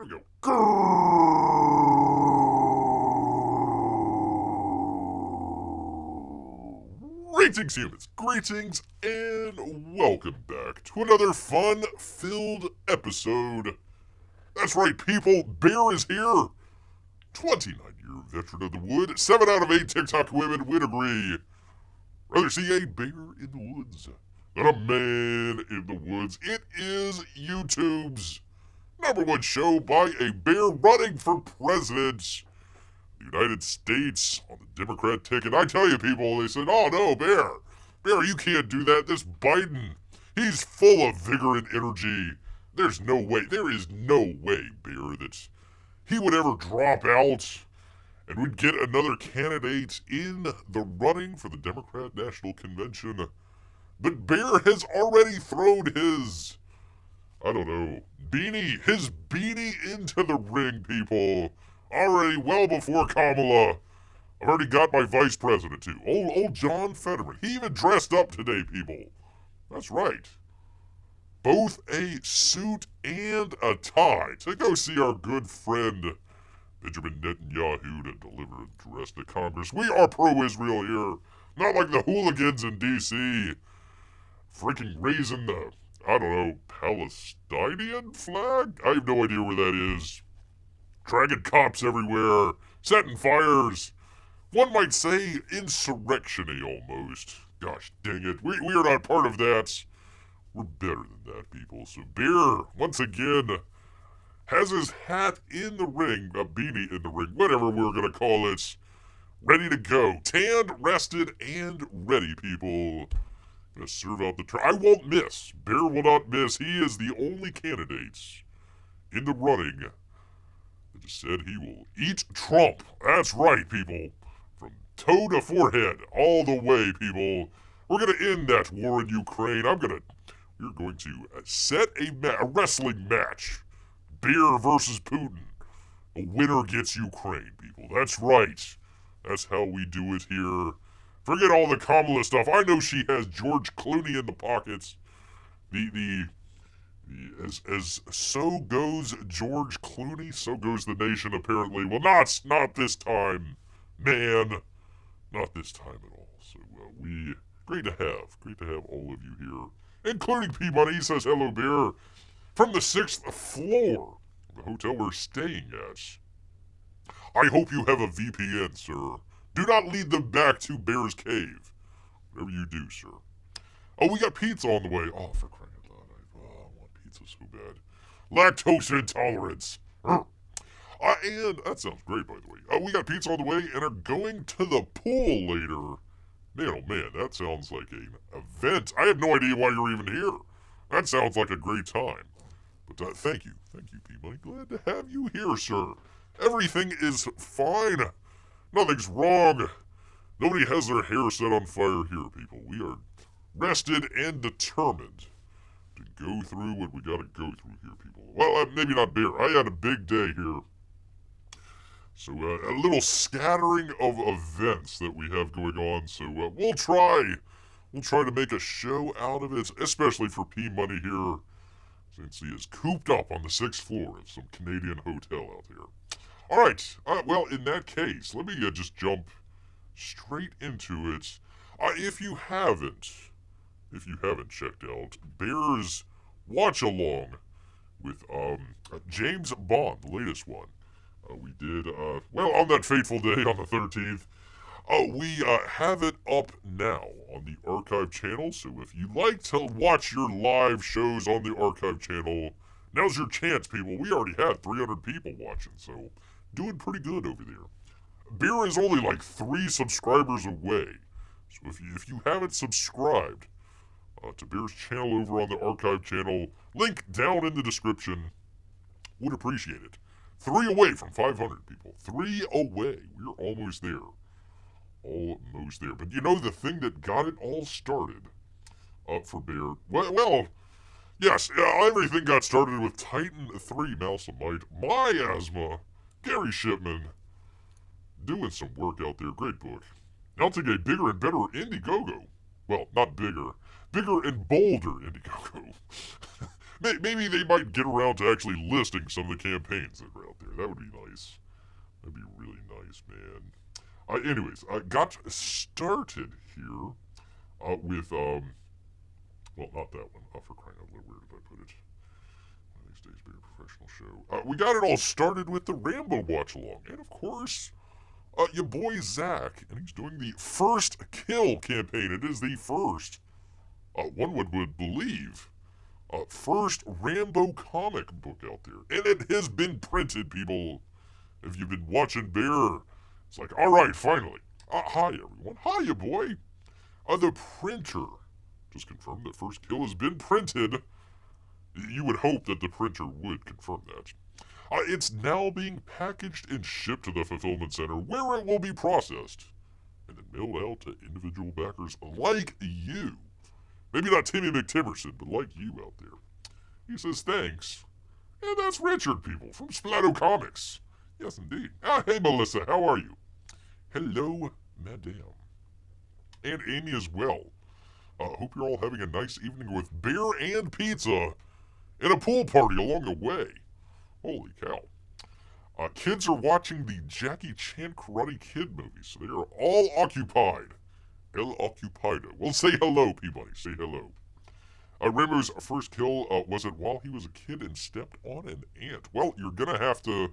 we go. Greetings, humans. Greetings, and welcome back to another fun-filled episode. That's right, people. Bear is here. 29-year veteran of the wood. 7 out of 8 TikTok women would agree. Rather see a bear in the woods than a man in the woods. It is YouTube's #1 show by a bear running for president. The United States on the Democrat ticket. I tell you, people, they said, oh no, Bear, you can't do that. This Biden, he's full of vigor and energy. There is no way, Bear, that he would ever drop out and would get another candidate in the running for the Democrat National Convention. But Bear has already thrown his, his beanie into the ring, people. Already well before Kamala. I've already got my vice president, too. Old John Fetterman. He even dressed up today, people. That's right. Both a suit and a tie to go see our good friend Benjamin Netanyahu to deliver an address to Congress. We are pro-Israel here. Not like the hooligans in D.C. freaking raising the, Palestinian flag? I have no idea where that is. Dragging cops everywhere, setting fires. One might say insurrection-y almost. Gosh dang it, we are not part of that. We're better than that, people. So Bear, once again, has his hat in the ring, a beanie in the ring, whatever we're going to call it, ready to go. Tanned, rested, and ready, people. Gonna serve out the I won't miss. Bear will not miss. He is the only candidate in the running that just said he will eat Trump. That's right, people. From toe to forehead, all the way, people. We're gonna end that war in Ukraine. We're going to set a wrestling match. Bear versus Putin. A winner gets Ukraine, people. That's right. That's how we do it here. Forget all the Kamala stuff. I know she has George Clooney in the pockets. As so goes George Clooney, so goes the nation apparently. Well, not this time, man. Not this time at all. So great to have all of you here, including P-Money. He says hello, Bear, from the 6th floor of the hotel we're staying at. I hope you have a VPN, sir. Do not lead them back to Bear's Cave. Whatever you do, sir. Oh, we got pizza on the way. Oh, for crying out loud. I want pizza so bad. Lactose intolerance. And that sounds great, by the way. We got pizza on the way and are going to the pool later. Man, oh man, that sounds like an event. I have no idea why you're even here. That sounds like a great time. But thank you, P-Money. Glad to have you here, sir. Everything is fine. Nothing's wrong. Nobody has their hair set on fire here, people. We are rested and determined to go through what we gotta go through here, people. Well, maybe not Bear. I had a big day here. So, a little scattering of events that we have going on. So, we'll try to make a show out of it, especially for P-Money here, since he is cooped up on the 6th floor of some Canadian hotel out there. Alright, well, in that case, let me just jump straight into it. If you haven't checked out Bear's watch-along with James Bond, the latest one, we did, on that fateful day on the 13th, we have it up now on the archive channel, so if you like to watch your live shows on the archive channel, now's your chance, people. We already had 300 people watching, so doing pretty good over there. Bear is only like 3 subscribers away. So if you haven't subscribed to Bear's channel over on the archive channel, link down in the description, would appreciate it. 3 away from 500 people. 3 away. We're almost there. Almost there. But you know the thing that got it all started for Bear? Well, yes, everything got started with Titan 3 Mouse and Might, My Asthma, Gary Shipman, doing some work out there. Great book. Mounting a bigger and better Indiegogo. Well, not bigger. Bigger and bolder Indiegogo. Maybe they might get around to actually listing some of the campaigns that are out there. That would be nice. That'd be really nice, man. Anyways, I got started here with, well, not that one. For crying out loud, where did I put it? One of these days, be a professional show. We got it all started with the Rambo watch-along. And, of course, your boy Zach. And he's doing the First Kill campaign. It is the first, one would believe, first Rambo comic book out there. And it has been printed, people. If you've been watching Bear, it's like, alright, finally. Hi, everyone. Hiya, boy. The printer just confirmed that First Kill has been printed. You would hope that the printer would confirm that. It's now being packaged and shipped to the fulfillment center, where it will be processed and then mailed out to individual backers like you. Maybe not Timmy McTimerson, but like you out there. He says thanks. And that's Richard, people, from Splatto Comics. Yes, indeed. Hey, Melissa, how are you? Hello, madame. And Amy as well. Hope you're all having a nice evening with beer and pizza and a pool party along the way. Holy cow. Kids are watching the Jackie Chan Karate Kid movie, so they are all occupied. El Occupido. Well, say hello, Peabody. Say hello. Rambo's first kill, was it while he was a kid and stepped on an ant? Well, you're gonna have to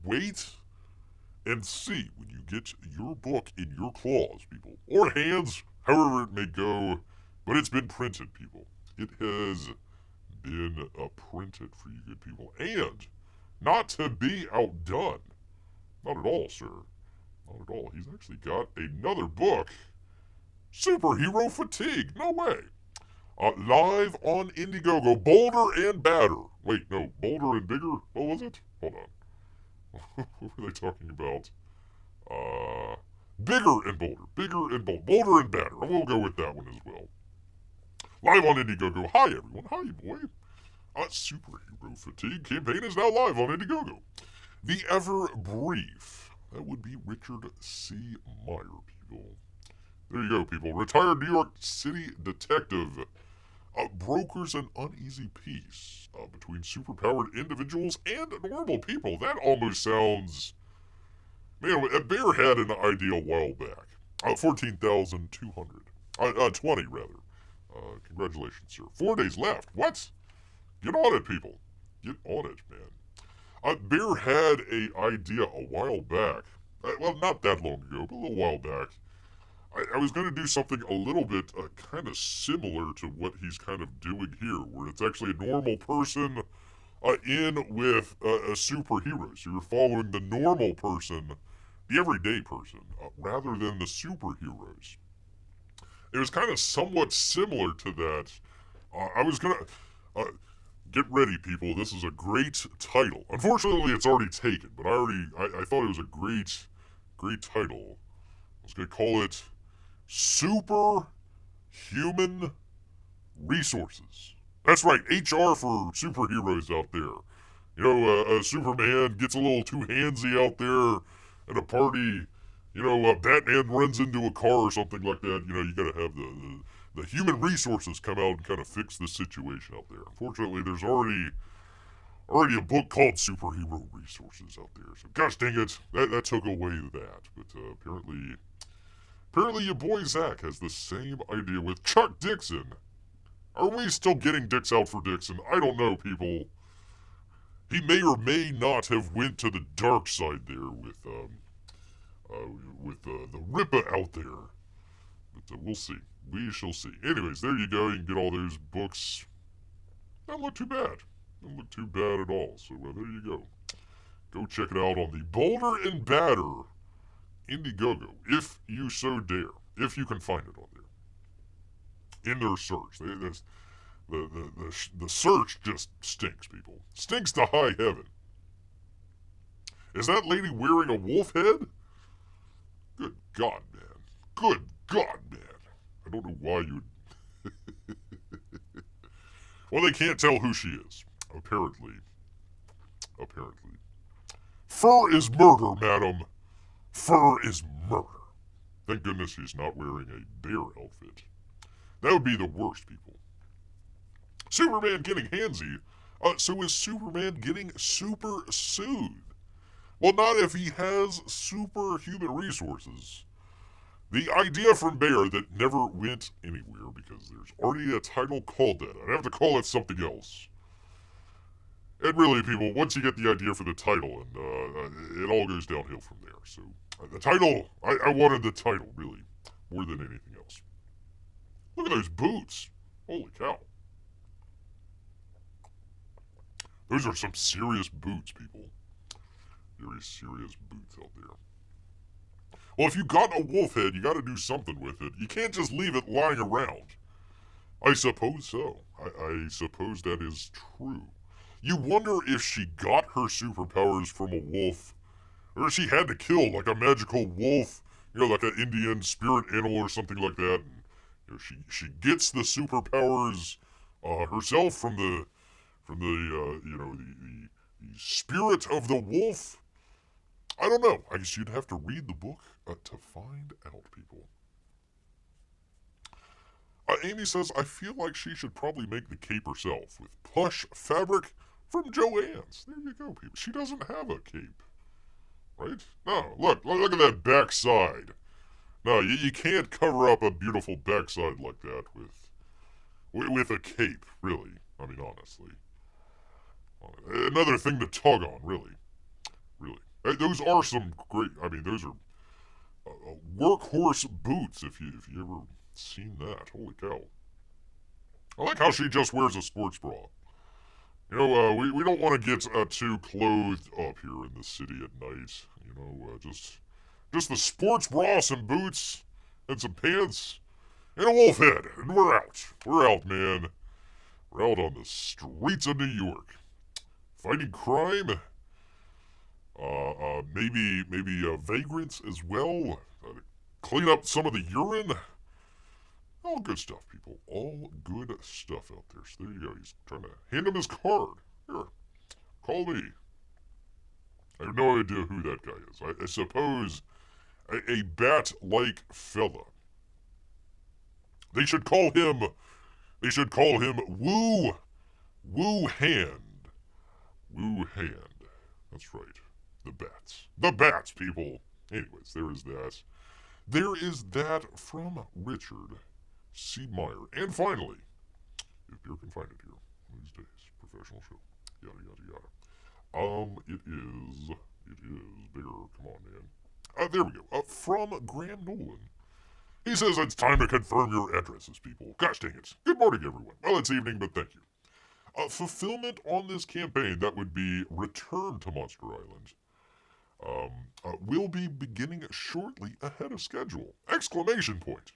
wait and see when you get your book in your claws, people. Or hands, however it may go. But it's been printed, people. It has been printed for you good people. And not to be outdone. Not at all, sir. Not at all. He's actually got another book. Superhero Fatigue. No way. Live on Indiegogo. Bolder and Badder. Wait, no. Bolder and Bigger? What was it? Hold on. What were they talking about? Bigger and Bolder. Bigger and Bolder. Bolder and Badder. We'll go with that one as well. Live on Indiegogo. Hi, everyone. Hi, boy. Superhero Fatigue campaign is now live on Indiegogo. The Ever Brief. That would be Richard C. Meyer, people. There you go, people. Retired New York City detective. Brokers an uneasy peace between superpowered individuals and normal people. That almost sounds... Man, Bear had an idea a while back. 14,200. 20, rather. Congratulations, sir. 4 days left. What? Get on it, people. Get on it, man. Bear had an idea a while back. Well, not that long ago, but a little while back. I was going to do something a little bit kind of similar to what he's kind of doing here, where it's actually a normal person in with a superhero. So you're following the normal person, the everyday person, rather than the superheroes. It was kind of somewhat similar to that. I was going to... get ready, people. This is a great title. Unfortunately, it's already taken, but I thought it was a great title. I was going to call it Superhuman Resources. That's right, HR for superheroes out there. You know, Superman gets a little too handsy out there at a party. You know, Batman runs into a car or something like that. You know, you gotta have the human resources come out and kind of fix the situation out there. Unfortunately, there's already a book called Superhero Resources out there. So, gosh dang it, that took away that. But apparently your boy Zach has the same idea with Chuck Dixon. Are we still getting dicks out for Dixon? I don't know, people. He may or may not have went to the dark side there with the Ripper out there. But we'll see. We shall see. Anyways, there you go. You can get all those books. Don't look too bad. Don't look too bad at all. So there you go. Go check it out on the Bolder and Badder Indiegogo, if you so dare. If you can find it on there. In their search. The search just stinks, people. Stinks to high heaven. Is that lady wearing a wolf head? Good God, man. Good God, man. I don't know why you'd... Well, they can't tell who she is. Apparently. Fur is murder, madam. Fur is murder. Thank goodness he's not wearing a bear outfit. That would be the worst, people. Superman getting handsy. So is Superman getting super sued? Well, not if he has superhuman resources. The idea from Bear that never went anywhere because there's already a title called that. I'd have to call it something else. And really, people, once you get the idea for the title, and it all goes downhill from there. So, the title, I wanted the title, really, more than anything else. Look at those boots. Holy cow. Those are some serious boots, people. Very serious boots out there. Well, if you got a wolf head, you gotta do something with it. You can't just leave it lying around. I suppose so. I suppose that is true. You wonder if she got her superpowers from a wolf, or she had to kill like a magical wolf, like an Indian spirit animal or something like that. And, she gets the superpowers herself from the spirit of the wolf. I don't know. I guess you'd have to read the book to find out, people. Amy says, I feel like she should probably make the cape herself with plush fabric from Joann's. There you go, people. She doesn't have a cape, right? No, look at that backside. No, you can't cover up a beautiful backside like that with a cape, really. I mean, honestly. Another thing to tug on, really. Really. Those are some great, those are workhorse boots, if you ever seen that. Holy cow. I like how she just wears a sports bra. We don't want to get too clothed up here in the city at night. Just the sports bra, some boots, and some pants, and a wolf head, and we're out. We're out, man. We're out on the streets of New York. Fighting crime. Maybe vagrants as well. Clean up some of the urine. All good stuff, people. All good stuff out there. So there you go. He's trying to hand him his card. Here, call me. I have no idea who that guy is. I suppose a bat-like fella. They should call him Woo Hand. Woo Hand. That's right. The bats. The bats, people. Anyways, there is that. There is that from Richard C. Meyer. And finally, if Beer can find it here these days, professional show. Yada, yada, yada. It is Beer. Come on, man. There we go. From Graham Nolan. He says it's time to confirm your addresses, people. Gosh dang it. Good morning, everyone. Well, it's evening, but thank you. Fulfillment on this campaign, that would be return to Monster Island, will be beginning shortly ahead of schedule! Exclamation point!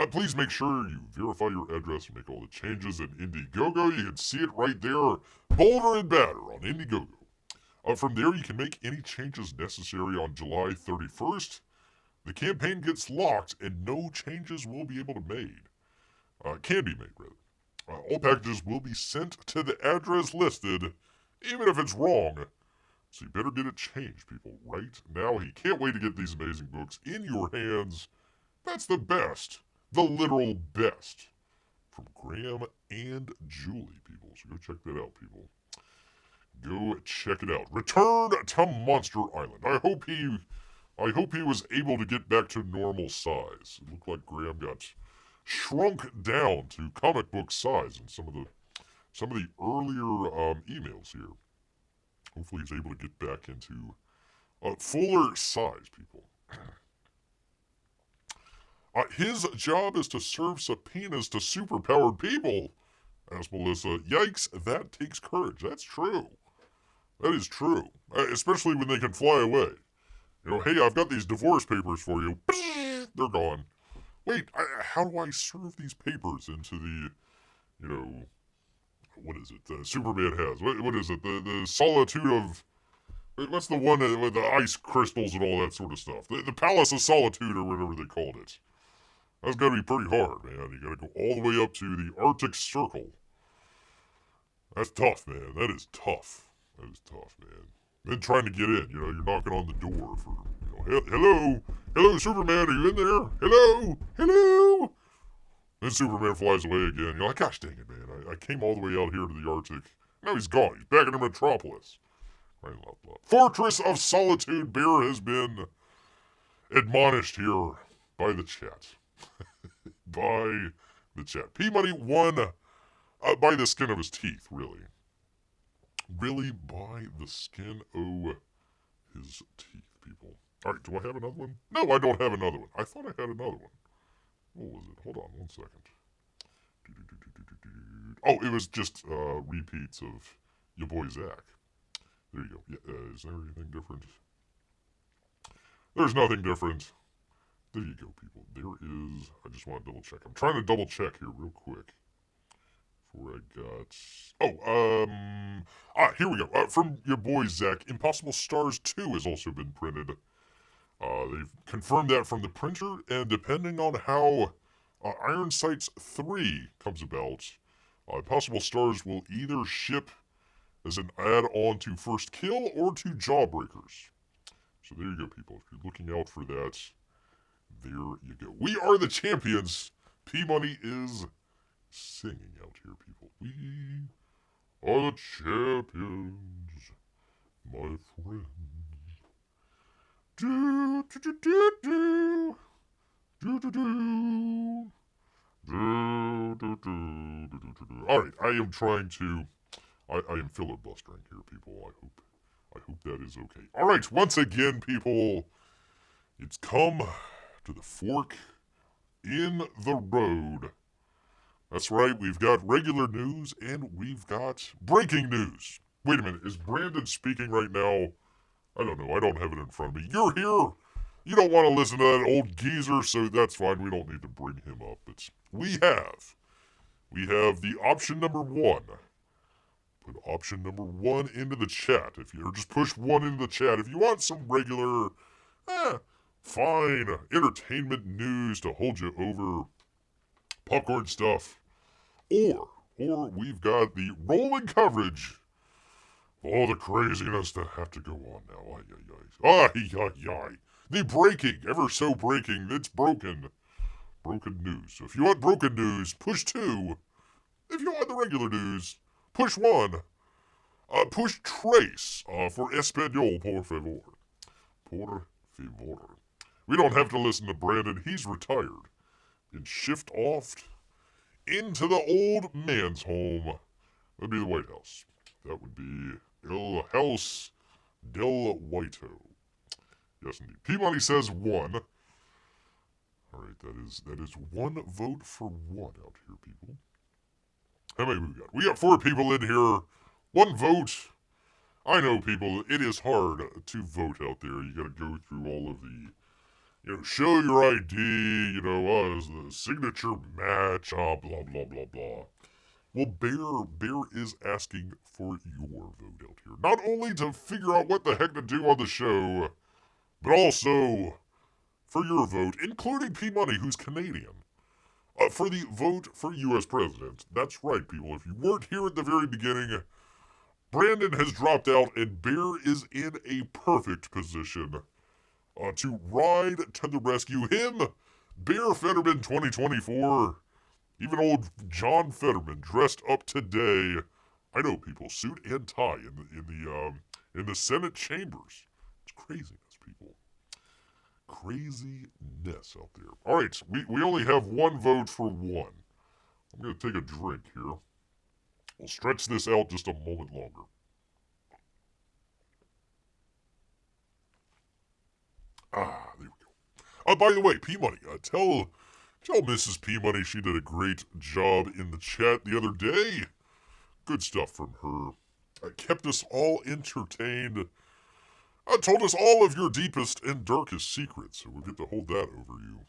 Please make sure you verify your address and make all the changes in Indiegogo. You can see it right there, bolder and badder on Indiegogo. From there, you can make any changes necessary on July 31st. The campaign gets locked, and no changes will be able to can be made, rather. All packages will be sent to the address listed, even if it's wrong. So you better get it changed, people, right now. You can't wait to get these amazing books in your hands. That's the best. The literal best. From Graham and Julie, people. So go check that out, people. Go check it out. Return to Monster Island. I hope he was able to get back to normal size. It looked like Graham got shrunk down to comic book size in some of the earlier emails here. Hopefully he's able to get back into fuller size, people. His job is to serve subpoenas to superpowered people. Asked Melissa. Yikes, that takes courage. That's true. That is true. Especially when they can fly away. Hey, I've got these divorce papers for you. They're gone. Wait, how do I serve these papers into the, what is it, Superman has? What is it, the solitude of, what's the one with the ice crystals and all that sort of stuff? The Palace of Solitude or whatever they called it. That's gotta be pretty hard, man. You gotta go all the way up to the Arctic Circle. That's tough, man. That is tough. That is tough, man. Then trying to get in, you're knocking on the door for, hello, Superman, are you in there? Hello, Then Superman flies away again. You're like, gosh dang it, man. I came all the way out here to the Arctic. Now he's gone. He's back in the Metropolis. Right, blah, blah. Fortress of Solitude Bear has been admonished here by the chat. By the chat. P-Money won by the skin of his teeth, really. Really by the skin of his teeth, people. Alright, do I have another one? No, I don't have another one. I thought I had another one. What was it? Hold on 1 second. Oh, it was just repeats of your boy Zach. There you go. Yeah, is there anything different? There's nothing different. There you go, people. There is. I just want to double check. I'm trying to double check here real quick. Before I got. Here we go. From your boy Zach, Impossible Stars 2 has also been printed. They've confirmed that from the printer, and depending on how Iron Sights 3 comes about, Impossible Stars will either ship as an add-on to First Kill or to Jawbreakers. So there you go, people. If you're looking out for that, there you go. We are the champions. P-Money is singing out here, people. We are the champions, my friends. Do, do, do, do, do. Do, do, do. Do, do, do, do, do, do. Alright, I am trying to... I am filibustering here, people. I hope that is okay. Alright, once again, people, it's come to the fork in the road. That's right, we've got regular news and we've got breaking news. Wait a minute, is Brandon speaking right now? I don't know, I don't have it in front of me. You're here! You don't want to listen to that old geezer, so that's fine, we don't need to bring him up. But we have the option number 1. Put option number 1 into the chat. Or just push 1 into the chat. If you want some regular, fine entertainment news to hold you over, popcorn stuff, or we've got the rolling coverage of all the craziness that have to go on now. Ay. The breaking, ever so breaking, it's broken. Broken news. So if you want broken news, push 2. If you want the regular news, push 1. Push Trace for Espanol, por favor. Por favor. We don't have to listen to Brandon. He's retired. And shift off into the old man's home. That would be the White House. That would be El House del Whito. Yes, indeed. P-Money says 1. Alright, that is 1 vote for 1 out here, people. How many we got? We got 4 people in here. 1 vote. I know, people, it is hard to vote out there. You gotta go through all of the, show your ID, is the signature match, blah, blah, blah, blah. Well, Bear is asking for your vote out here. Not only to figure out what the heck to do on the show, but also for your vote, including P-Money, who's Canadian. For the vote for U.S. President. That's right, people. If you weren't here at the very beginning, Brandon has dropped out, and Bear is in a perfect position to ride to the rescue. Him, Bear Fetterman 2024, even old John Fetterman dressed up today. I know, people, suit and tie in the Senate chambers. It's craziness, people. Craziness out there. Alright, we only have 1 vote for 1. I'm going to take a drink here. We'll stretch this out just a moment longer. There we go. By the way, P-Money, tell Mrs. P-Money she did a great job in the chat the other day. Good stuff from her. Kept us all entertained. Told us all of your deepest and darkest secrets, so we'll get to hold that over you.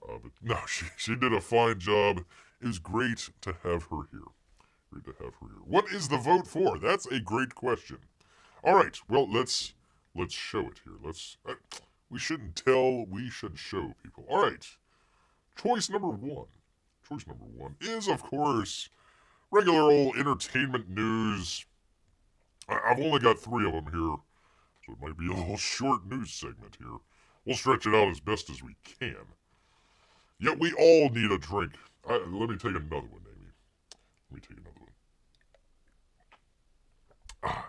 But no, she did a fine job. It was great to have her here. Great to have her here. What is the vote for? That's a great question. All right, well, let's show it here. We shouldn't tell, we should show people. All right, choice number 1. Choice number 1 is, of course, regular old entertainment news. I've only got 3 of them here. So it might be a little short news segment here. We'll stretch it out as best as we can. Yet we all need a drink. Let me take another one, Amy. Let me take another one.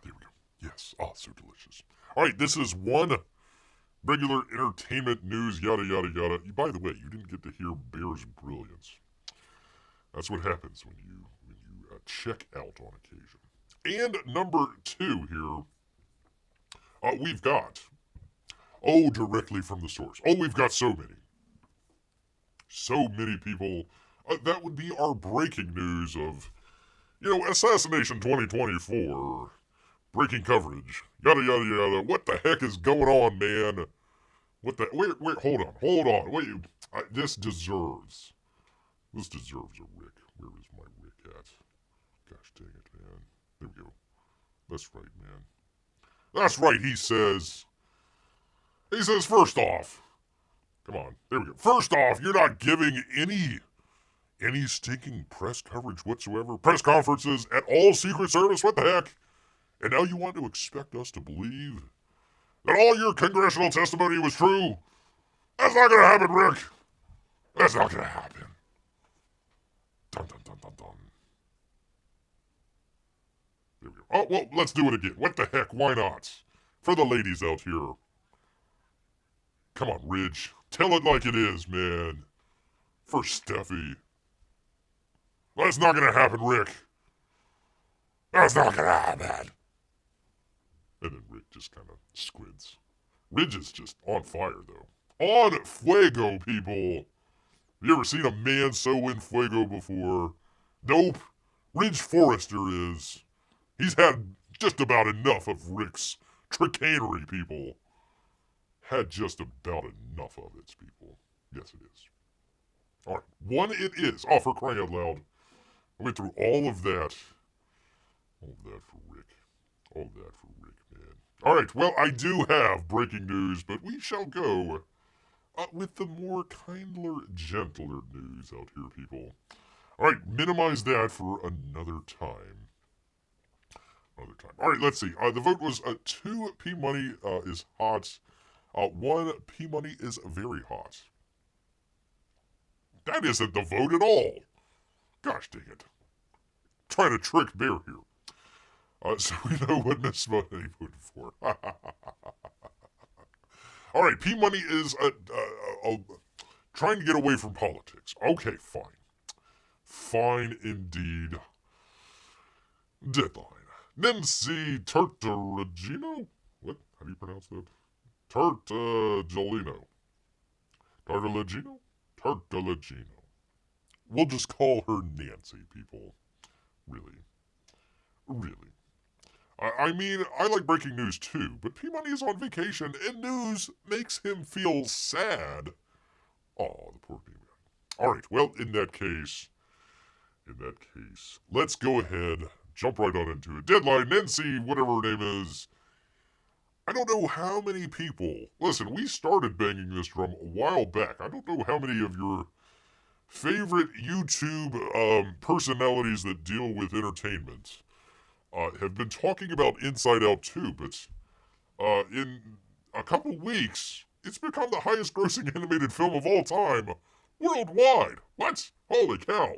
There we go. Yes. So delicious. All right, this is one regular entertainment news, yada, yada, yada. By the way, you didn't get to hear Bear's brilliance. That's what happens when you check out on occasion. And number 2 here, we've got, directly from the source. We've got so many. So many people. That would be our breaking news of, Assassination 2024. Breaking coverage. Yada, yada, yada. What the heck is going on, man? Wait, hold on. Wait, this deserves a Rick. Where is my Rick at? Gosh dang it, man. There we go. That's right, man. That's right, he says, first off, come on, there we go. First off, you're not giving any stinking press coverage whatsoever. Press conferences at all, Secret Service, what the heck? And now you want to expect us to believe that all your congressional testimony was true? That's not gonna happen, Rick. That's not gonna happen. Dun dun dun dun dun. There we go. Well, let's do it again. What the heck? Why not? For the ladies out here. Come on, Ridge. Tell it like it is, man. For Steffi. That's not gonna happen, Rick. That's not gonna happen. And then Rick just kind of squids. Ridge is just on fire, though. On fuego, people. Have you ever seen a man so in fuego before? Nope. Ridge Forrester is. He's had just about enough of Rick's tricanery, people. Had just about enough of it, people. Yes, it is. Alright, one it is. For crying out loud. I went through all of that. All of that for Rick. All of that for Rick, man. Alright, well, I do have breaking news, but we shall go with the more kindler, gentler news out here, people. Alright, minimize that for another time. Alright, let's see. The vote was 2 P-Money is hot. 1 P-Money is very hot. That isn't the vote at all. Gosh dang it. Trying to trick Bear here. So we know what Miss Money voted for. Alright, P-Money is trying to get away from politics. Okay, fine. Fine indeed. Deadline. Nancy Tartaragino? What? How do you pronounce that? Tartagino. Tartagino? Tartagino. We'll just call her Nancy, people. Really. I mean, I like breaking news too, but P-Money is on vacation and news makes him feel sad. Oh, the poor P-Man. Alright, well, in that case, let's go ahead, jump right on into it. Deadline, Nancy, whatever her name is. I don't know how many people, listen, we started banging this drum a while back. I don't know how many of your favorite YouTube personalities that deal with entertainment have been talking about Inside Out 2, but in a couple weeks, it's become the highest grossing animated film of all time, worldwide. What? Holy cow.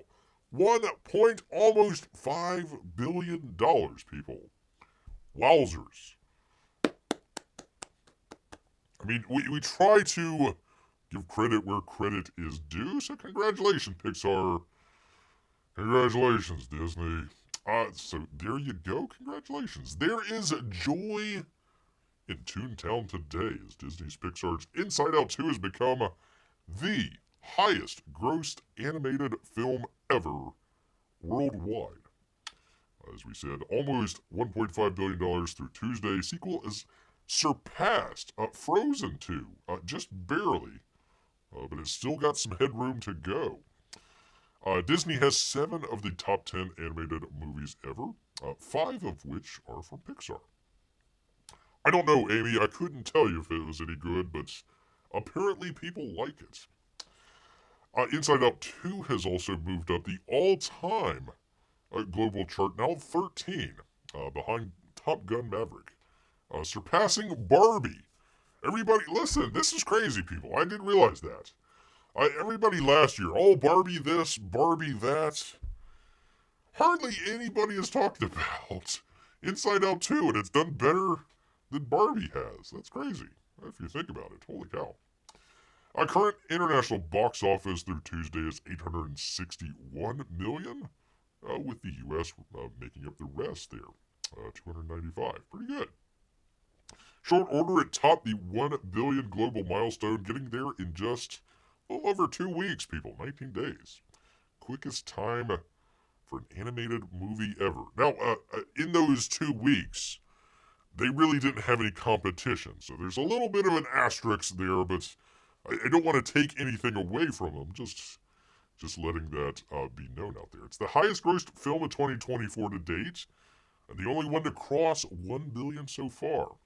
Almost $5 billion, people. Wowzers. I mean, we try to give credit where credit is due, so congratulations, Pixar. Congratulations, Disney. So there you go, congratulations. There is joy in Toontown today as Disney's Pixar's Inside Out 2 has become the highest grossed animated film ever worldwide. As we said, almost $1.5 billion through Tuesday. Sequel is surpassed Frozen 2, just barely, but it's still got some headroom to go. Disney has 7 of the top 10 animated movies ever, 5 of which are from Pixar. I don't know, Amy, I couldn't tell you if it was any good, but apparently people like it. Inside Out 2 has also moved up the all-time global chart, now 13, behind Top Gun Maverick, surpassing Barbie. Everybody, listen, this is crazy, people. I didn't realize that. Everybody last year, oh, Barbie this, Barbie that. Hardly anybody has talked about Inside Out 2, and it's done better than Barbie has. That's crazy, if you think about it. Holy cow. Our current international box office through Tuesday is $861 million, with the U.S. Making up the rest there, $295. Pretty good. Short order, it topped the 1 billion global milestone, getting there in just a little over 2 weeks, people, 19 days. Quickest time for an animated movie ever. Now, in those 2 weeks, they really didn't have any competition, so there's a little bit of an asterisk there, but I don't want to take anything away from them, just letting that be known out there. It's the highest grossed film of 2024 to date, and the only one to cross 1 billion so far.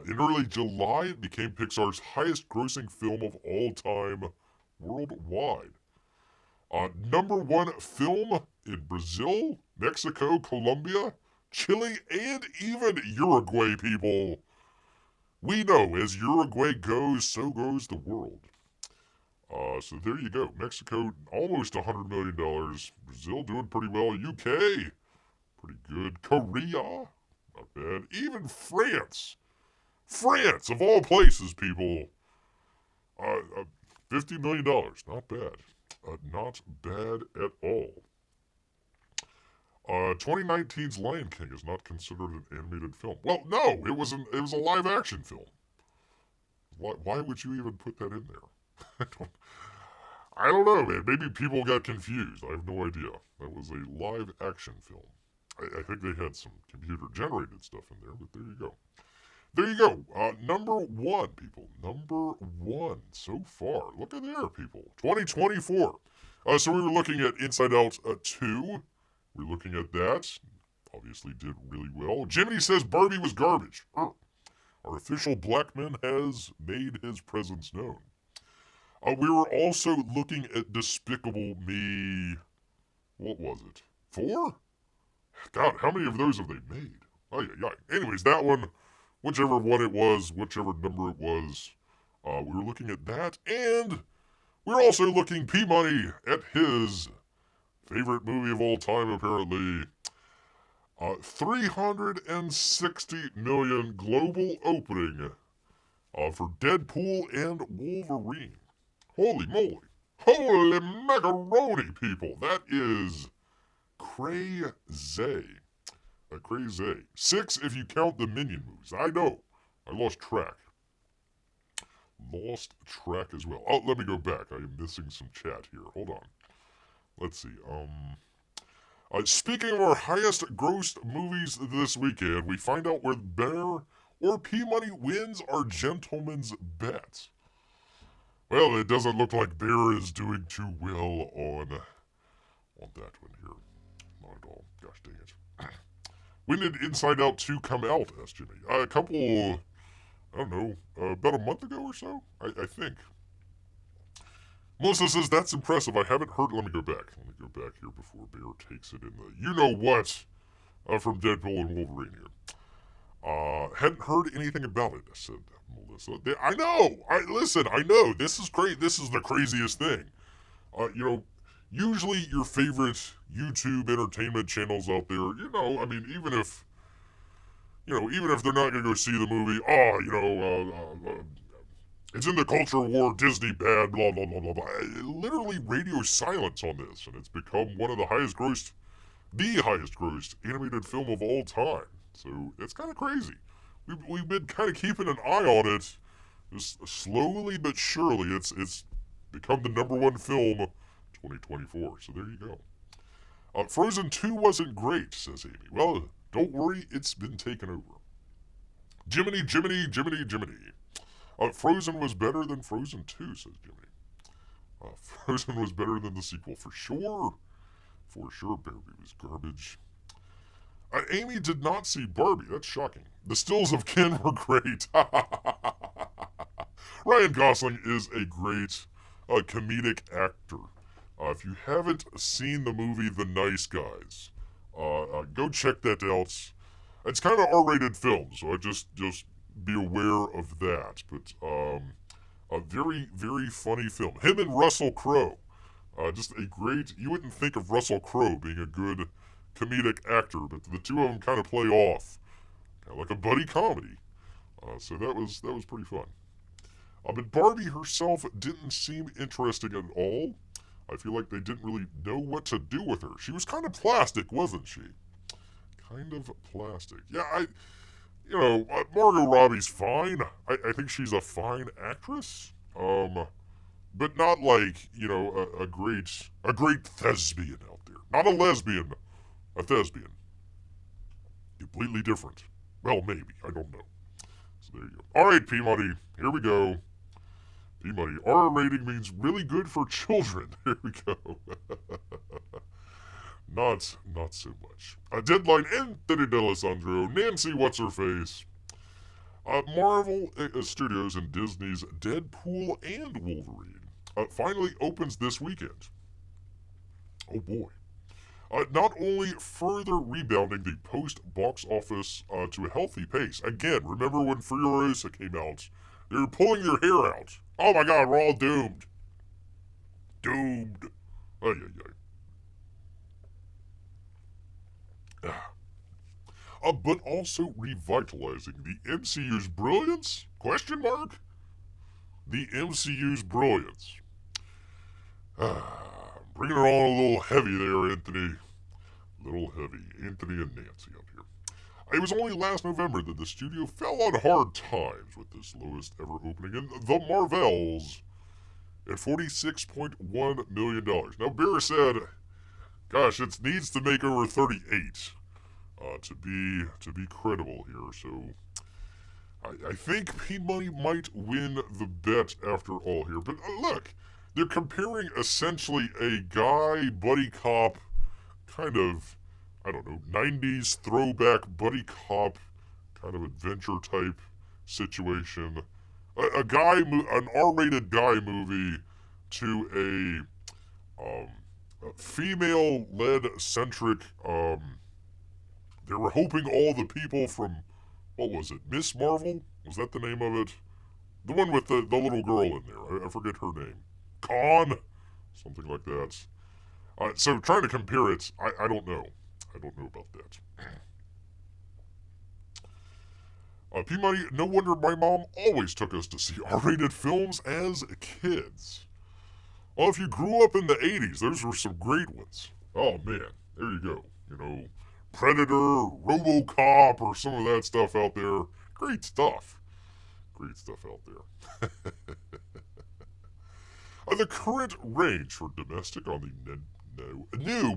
In early July, it became Pixar's highest grossing film of all time worldwide. Number 1 film in Brazil, Mexico, Colombia, Chile, and even Uruguay, people. We know as Uruguay goes, so goes the world. So there you go. Mexico, almost $100 million. Brazil doing pretty well. UK, pretty good. Korea, not bad. Even France. France, of all places, people. $50 million. Not bad. Not bad at all. 2019's Lion King is not considered an animated film. Well, no, it was a live action film. Why would you even put that in there? I don't know, man. Maybe people got confused. I have no idea. That was a live action film. I think they had some computer generated stuff in there, but there you go. There you go. Number 1, people. Number 1 so far. Look at there, people. 2024. So we were looking at Inside Out 2. We're looking at that. Obviously did really well. Jiminy says Barbie was garbage. Our official black man has made his presence known. We were also looking at Despicable Me. What was it? 4? God, how many of those have they made? Oh, yeah. Anyways, that one, whichever one it was, whichever number it was, we were looking at that. And we're also looking P-Money at his favorite movie of all time, apparently. 360 million global opening for Deadpool and Wolverine. Holy moly. Holy macaroni, people. That is crazy. Crazy. 6 if you count the Minion movies. I know. I lost track. Lost track as well. Oh, let me go back. I am missing some chat here. Hold on. Let's see. Speaking of our highest grossed movies this weekend, we find out where Bear or P-Money wins our gentleman's bet. Well, it doesn't look like Bear is doing too well on that one here. Not at all. Gosh dang it. When did Inside Out 2 come out, asked Jimmy. A couple, I don't know, about a month ago or so, I think. Melissa says, that's impressive. I haven't heard. Let me go back. Let me go back here before Bear takes it in the you-know-what from Deadpool and Wolverine here. Hadn't heard anything about it, said Melissa. I know. I know. This is great. This is the craziest thing. Usually your favorite YouTube entertainment channels out there, I mean, even if they're not going to go see the movie, it's in the culture war, Disney bad, blah, blah, blah, blah, blah. Literally radio silence on this, and it's become one of the highest grossed animated film of all time. So it's kind of crazy. We've been kind of keeping an eye on it, just slowly but surely. It's become the number 1 film 2024. So there you go. Frozen 2 wasn't great, says Amy. Well, don't worry, it's been taken over. Jiminy. Frozen was better than Frozen 2, says Jiminy. Frozen was better than the sequel, for sure. For sure, Barbie was garbage. Amy did not see Barbie. That's shocking. The stills of Ken were great. Ryan Gosling is a great comedic actor. If you haven't seen the movie The Nice Guys, go check that out. It's kind of R-rated film, so I just be aware of that. But A very, very funny film. Him and Russell Crowe. Just a great, you wouldn't think of Russell Crowe being a good comedic actor, but the two of them kind of play off. Kind of like a buddy comedy. So that was pretty fun. But Barbie herself didn't seem interesting at all. I feel like they didn't really know what to do with her. She was kind of plastic, wasn't she? Kind of plastic. Yeah, Margot Robbie's fine. I think she's a fine actress. But not like, a great thespian out there. Not a lesbian, a thespian. Completely different. Well, maybe. I don't know. So there you go. Alright, P-Money. Here we go. P-Money. R rating means really good for children. Here we go. Not so much. Deadline, Anthony D'Alessandro, Nancy What's-Her-Face, Marvel Studios and Disney's Deadpool and Wolverine finally opens this weekend. Oh boy. Not only further rebounding the post-box office to a healthy pace. Again, remember when Furiosa came out? They were pulling their hair out. Oh my god, we're all doomed. Doomed. Ay, ay, ay. But also revitalizing the MCU's brilliance? Question mark? The MCU's brilliance. Bringing it on a little heavy there, Anthony. A little heavy. Anthony and Nancy up here. It was only last November that the studio fell on hard times with this lowest ever opening in The Marvels at $46.1 million. Now, Bear said, gosh, it needs to make over 38 to be credible here. So I think P-Money might win the bet after all here. But look, they're comparing essentially a guy buddy cop kind of, 90s throwback buddy cop kind of adventure type situation. An R-rated guy movie to a female-led centric, they were hoping all the people from, what was it, Miss Marvel? Was that the name of it? The one with the little girl in there. I forget her name. Khan? Something like that. So trying to compare it, I don't know. I don't know about that. P-Money, no wonder my mom always took us to see R-rated films as kids. Well, if you grew up in the 80s, those were some great ones. Oh, man. There you go. Predator, RoboCop, or some of that stuff out there. Great stuff. Great stuff out there. The current range for domestic on the new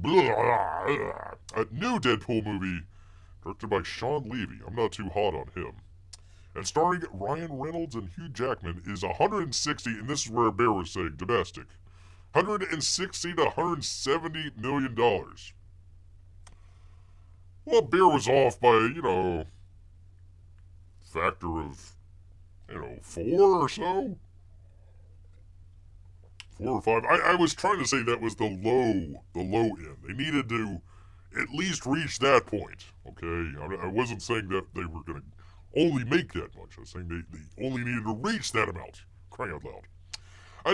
Deadpool movie, directed by Sean Levy. I'm not too hot on him. And starring Ryan Reynolds and Hugh Jackman, is 160, and this is where Bear was saying domestic, 160 to 170 million dollars. Well, Bear was off by, factor of, 4 or so. 4 or 5. I was trying to say that was the low end. They needed to at least reach that point, okay? I wasn't saying that they were going to only make that much. I was saying they only needed to reach that amount. Crying out loud.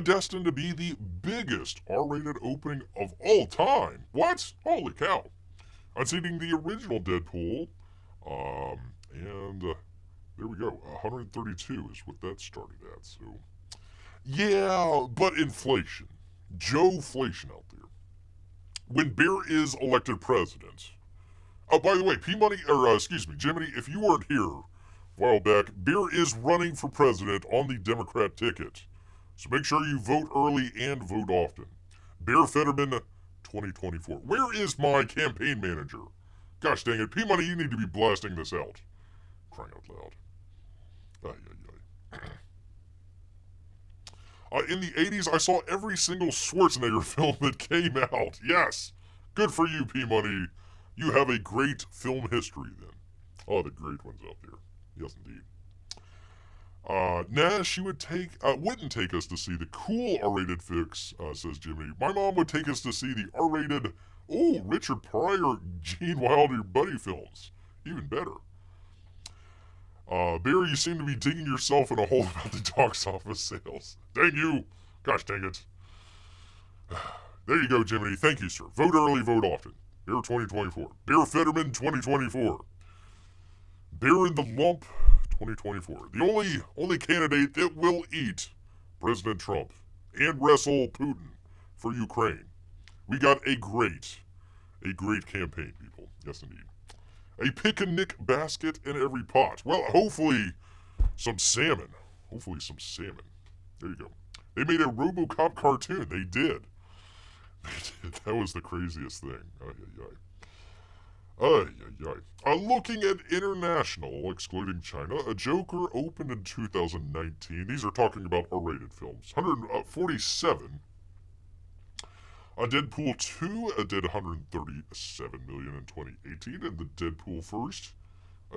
Destined to be the biggest R-rated opening of all time. What? Holy cow. Unseating the original Deadpool. And there we go. 132 is what that started at, so... Yeah, but inflation. Joe-flation out there. When Bear is elected president. By the way, Jiminy, if you weren't here a while back, Bear is running for president on the Democrat ticket. So make sure you vote early and vote often. Bear Fetterman, 2024. Where is my campaign manager? Gosh dang it, P-Money, you need to be blasting this out. Crying out loud. Ay, ay, ay. In the 80s, I saw every single Schwarzenegger film that came out. Yes. Good for you, P-Money. You have a great film history, then. Oh, the great ones out there. Yes, indeed. She wouldn't take us to see the cool R-rated fix, says Jimmy. My mom would take us to see the R-rated, Richard Pryor, Gene Wilder buddy films. Even better. Barry, you seem to be digging yourself in a hole about the box office sales. Dang you! Gosh dang it. There you go, Jiminy. Thank you, sir. Vote early, vote often. Bear 2024. Bear Fetterman 2024. Bear in the Lump 2024. The only candidate that will eat President Trump and wrestle Putin for Ukraine. We got a great campaign, people. Yes, indeed. A picnic basket in every pot. Well, hopefully some salmon. Hopefully some salmon. There you go. They made a RoboCop cartoon. They did. That was the craziest thing. Looking at international, excluding China, a Joker opened in 2019. These are talking about R-rated films. 147. Deadpool 2 did 137 million in 2018, and the Deadpool first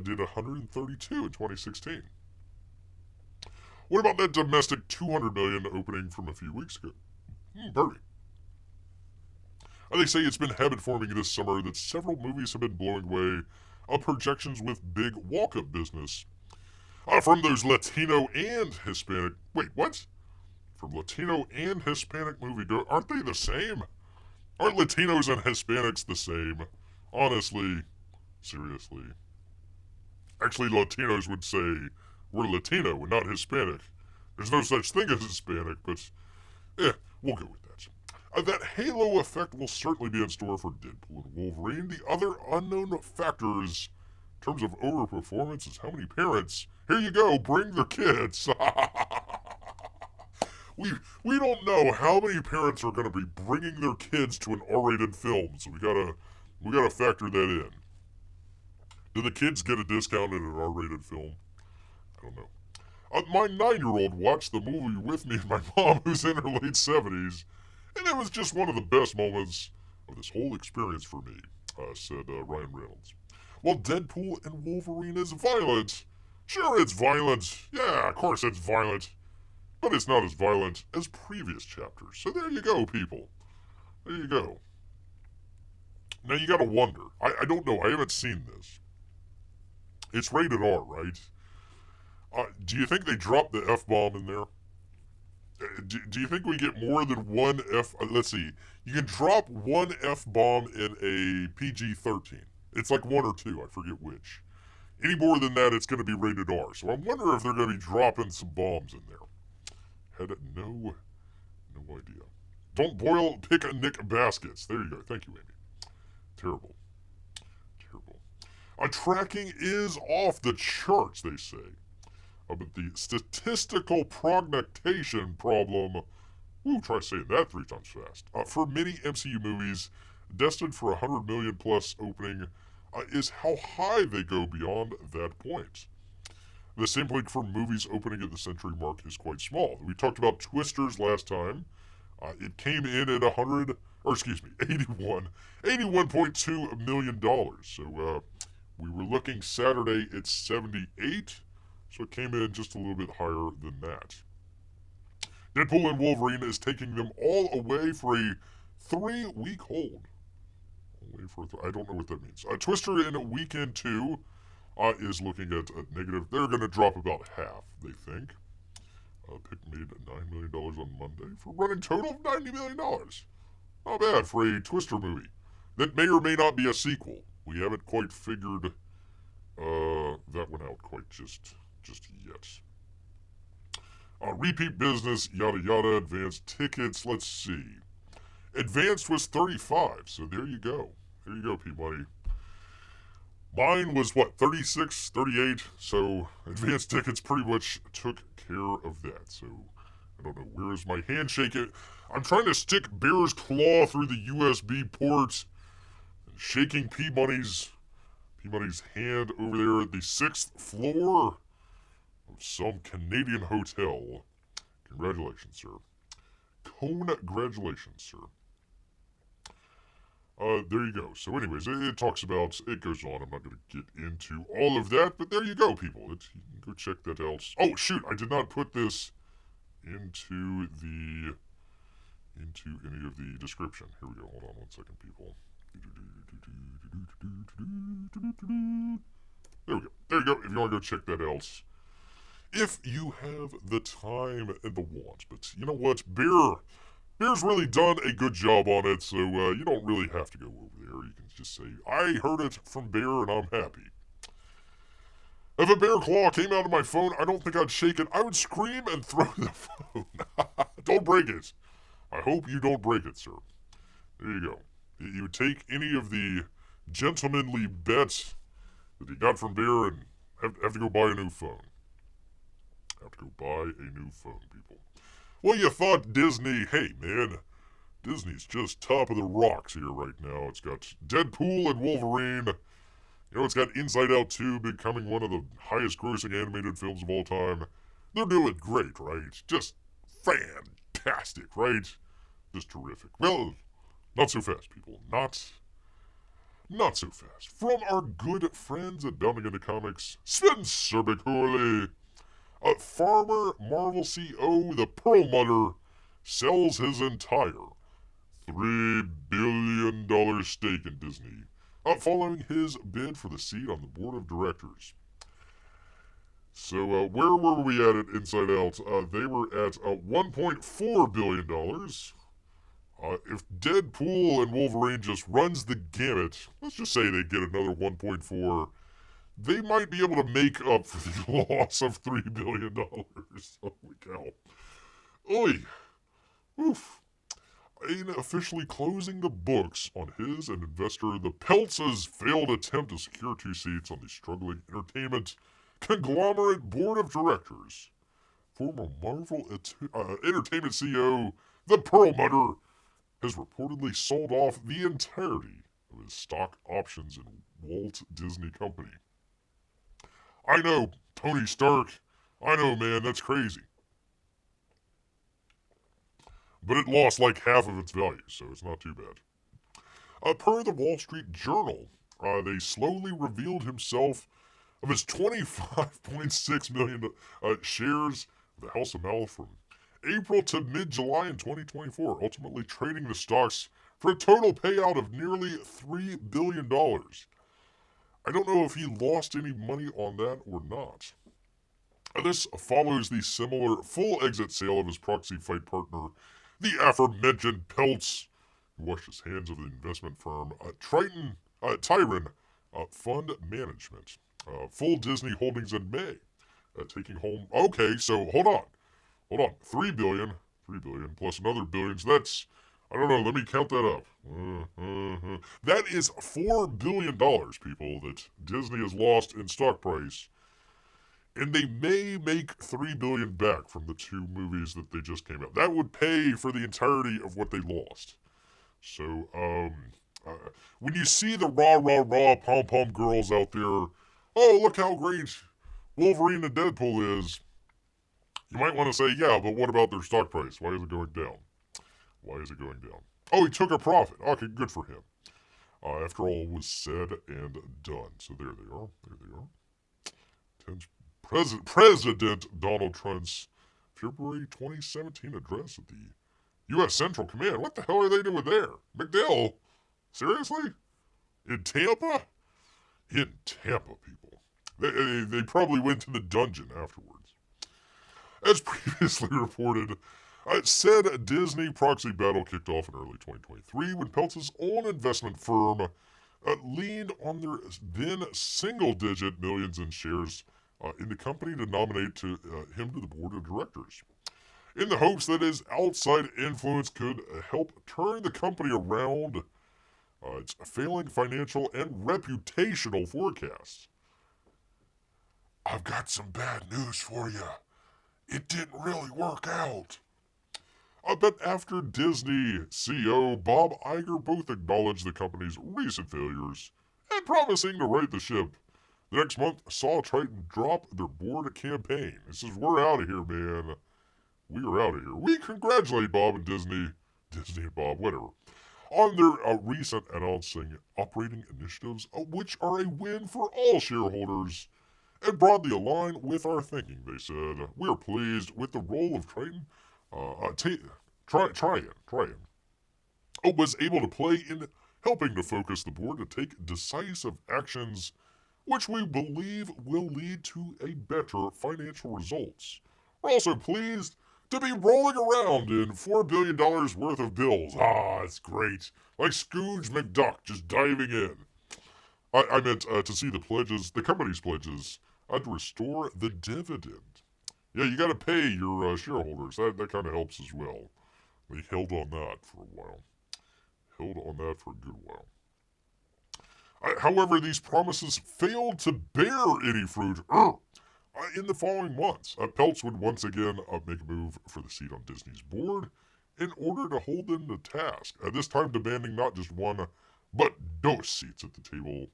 did 132 in 2016. What about that domestic 200 million opening from a few weeks ago? Birdie. They say it's been habit forming this summer that several movies have been blowing away projections with big walk-up business. From those Latino and Hispanic... Wait, what? From Latino and Hispanic moviegoers. Aren't they the same? Aren't Latinos and Hispanics the same? Honestly. Seriously. Actually, Latinos would say we're Latino and not Hispanic. There's no such thing as Hispanic, but... we'll go with that. That halo effect will certainly be in store for Deadpool and Wolverine. The other unknown factors in terms of overperformance is how many parents, here you go, bring their kids. We don't know how many parents are going to be bringing their kids to an R-rated film, so we gotta factor that in. Do the kids get a discount in an R-rated film? I don't know. My 9-year-old watched the movie with me and my mom, who's in her late 70s, and it was just one of the best moments of this whole experience for me, said Ryan Reynolds. Well, Deadpool and Wolverine is violent. Sure, it's violent. Yeah, of course it's violent. But it's not as violent as previous chapters. So there you go, people. There you go. Now you gotta wonder. I don't know. I haven't seen this. It's rated R, right? Do you think they dropped the F-bomb in there? Do you think we get more than one F... let's see. You can drop one F-bomb in a PG-13. It's like 1 or 2. I forget which. Any more than that, it's going to be rated R. So I wonder if they're going to be dropping some bombs in there. Had no idea. Don't boil picnic baskets. There you go. Thank you, Amy. Terrible. Tracking is off the charts, they say. But the statistical prognostication problem, try saying that 3 times fast, for many MCU movies destined for 100 million plus opening is how high they go beyond that point. The sampling for movies opening at the century mark is quite small. We talked about Twisters last time. It came in at $81.2 million. So we were looking Saturday at 78. So it came in just a little bit higher than that. Deadpool and Wolverine is taking them all away for a 3-week hold. I don't know what that means. Twister in weekend 2 is looking at a negative. They're going to drop about half, they think. Pick made $9 million on Monday for a running total of $90 million. Not bad for a Twister movie. That may or may not be a sequel. We haven't quite figured that one out quite just yet. Repeat business, yada yada, advanced tickets, let's see. Advanced was 35, so there you go. There you go, P-Money. Mine was, 36, 38, so advanced tickets pretty much took care of that. So, I don't know, where is my handshake? I'm trying to stick Bear's claw through the USB port, and shaking P-Money's hand over there at the 6th floor of some Canadian hotel. Congratulations, sir. Congratulations, sir. There you go. So anyways, it talks about, it goes on. I'm not going to get into all of that, but there you go, people. You can go check that out. Oh, shoot, I did not put this into any of the description. Here we go. Hold on 1 second, people. There we go. There you go. If you want to go check that out. If you have the time and the want. But you know what? Bear's really done a good job on it, so you don't really have to go over there. You can just say, I heard it from Bear and I'm happy. If a bear claw came out of my phone, I don't think I'd shake it. I would scream and throw the phone. Don't break it. I hope you don't break it, sir. There you go. You would take any of the gentlemanly bets that you got from Bear and have to go buy a new phone. Have to go buy a new phone, people. Well, you thought Disney, hey man, Disney's just top of the rocks here right now. It's got Deadpool and Wolverine. You know, it's got Inside Out 2 becoming one of the highest grossing animated films of all time. They're doing great, right? Just fantastic, right? Just terrific. Well, not so fast, people. Not so fast. From our good friends at Bounding into Comics, Spencer McCooley. Farmer Marvel CEO, the Perlmutter, sells his entire $3 billion stake in Disney, following his bid for the seat on the board of directors. So, where were we at Inside Out? They were at $1.4 billion. If Deadpool and Wolverine just runs the gamut, let's just say they get another 1.4, they might be able to make up for the loss of $3 billion. Holy cow. Oi. Oof. Officially closing the books on his and investor the Peltz's failed attempt to secure 2 seats on the struggling entertainment conglomerate board of directors. Former Marvel Entertainment CEO, the Perlmutter, has reportedly sold off the entirety of his stock options in Walt Disney Company. I know, Tony Stark. I know, man, that's crazy. But it lost like half of its value, so it's not too bad. Per the Wall Street Journal, they slowly revealed himself of his 25.6 million shares of the House of MEOW from April to mid-July in 2024, ultimately trading the stocks for a total payout of nearly $3 billion. I don't know if he lost any money on that or not. This follows the similar full exit sale of his proxy fight partner, the aforementioned Peltz, who washed his hands of the investment firm Tyron Fund Management, full Disney holdings in May, taking home. Okay, so hold on, $3 billion plus another billion. So that's, I don't know. Let me count that up. That is $4 billion, people, that Disney has lost in stock price. And they may make $3 billion back from the 2 movies that they just came out. That would pay for the entirety of what they lost. So, when you see the rah pom-pom girls out there, oh, look how great Wolverine and Deadpool is, you might want to say, yeah, but what about their stock price? Why is it going down? Oh, he took a profit. Okay, good for him. After all was said and done. So there they are. President Donald Trump's February 2017 address at the U.S. Central Command. What the hell are they doing there? McDill? Seriously? In Tampa? In Tampa, people. They probably went to the dungeon afterwards. As previously reported, said Disney proxy battle kicked off in early 2023 when Peltz's own investment firm leaned on their then single-digit millions in shares in the company to nominate him to the board of directors, in the hopes that his outside influence could help turn the company around its failing financial and reputational forecasts. I've got some bad news for you. It didn't really work out. But after Disney CEO Bob Iger both acknowledged the company's recent failures and promising to right the ship, the next month saw Triton drop their board campaign. It says, we're out of here, man. We are out of here. We congratulate Bob and Disney and Bob, whatever, on their recent announcing operating initiatives, which are a win for all shareholders and broadly align with our thinking, they said. We are pleased with the role of Triton. Triton was able to play in helping to focus the board to take decisive actions which we believe will lead to a better financial results. We're also pleased to be rolling around in $4 billion worth of bills. Ah, it's great. Like Scrooge McDuck just diving in. I meant to see the pledges, the company's pledges, to restore the dividend. Yeah, you got to pay your shareholders. That kind of helps as well. They held on that for a while. Held on that for a good while. However, these promises failed to bear any fruit in the following months. Peltz would once again make a move for the seat on Disney's board in order to hold them to task, this time demanding not just one, but dos seats at the table.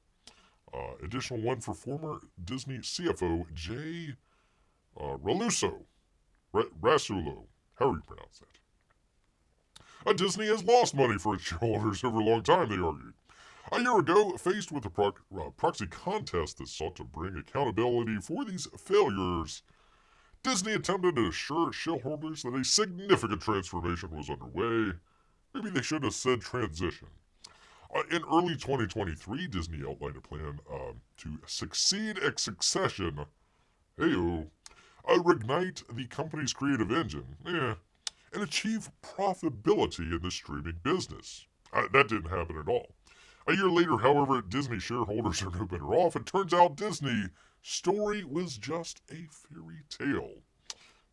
Additional one for former Disney CFO Jay Rasulo. How do you pronounce that? Disney has lost money for its shareholders over a long time, they argued. A year ago, faced with a proxy contest that sought to bring accountability for these failures, Disney attempted to assure shareholders that a significant transformation was underway. Maybe they should have said transition. In early 2023, Disney outlined a plan to succeed at succession, reignite the company's creative engine, and achieve profitability in the streaming business. That didn't happen at all. A year later, however, Disney shareholders are no better off. It turns out Disney's story was just a fairy tale.